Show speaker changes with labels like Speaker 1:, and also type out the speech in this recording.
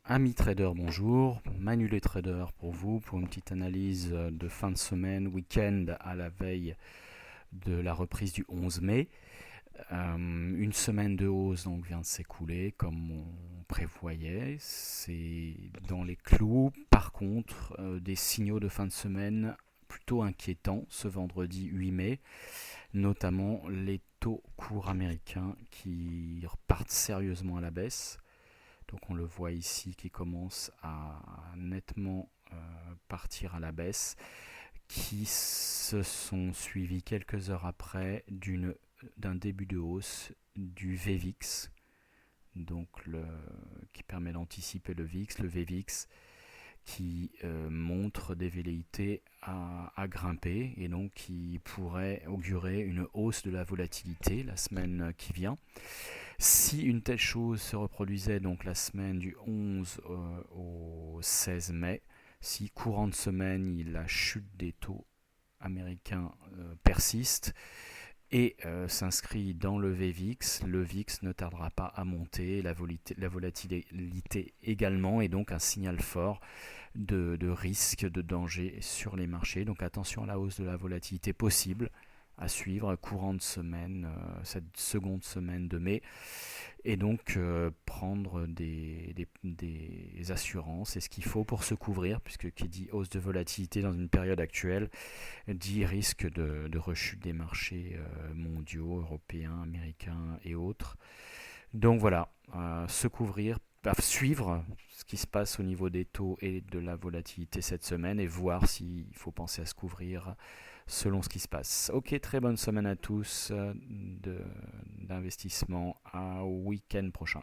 Speaker 1: Amis traders, bonjour. Manu les traders pour vous, pour une petite analyse de fin de semaine, week-end à la veille de la reprise du 11 mai. Une semaine de hausse donc vient de s'écouler comme on prévoyait. C'est dans les clous. Par contre, des signaux de fin de semaine plutôt inquiétants ce vendredi 8 mai, notamment les taux courts américains qui repartent sérieusement à la baisse. Donc on le voit ici qui commence à nettement partir à la baisse, qui se sont suivis quelques heures après d'un début de hausse du VVIX, donc qui permet d'anticiper le VIX, le VVIX qui montre des velléités à grimper et donc qui pourrait augurer une hausse de la volatilité la semaine qui vient. Si une telle chose se reproduisait donc la semaine du 11 au 16 mai, si courant de semaine la chute des taux américains persiste et s'inscrit dans le VVIX, le VIX ne tardera pas à monter, la volatilité également, et donc un signal fort de risque, de danger sur les marchés. Donc attention à la hausse de la volatilité possible à suivre courant de semaine, cette seconde semaine de mai, et donc prendre des assurances, c'est ce qu'il faut pour se couvrir, puisque qui dit hausse de volatilité dans une période actuelle dit risque de rechute des marchés mondiaux, européens, américains et autres. Donc voilà, se couvrir, suivre ce qui se passe au niveau des taux et de la volatilité cette semaine et voir s'il faut penser à se couvrir selon ce qui se passe. Ok, très bonne semaine à tous d'investissement, à week-end prochain.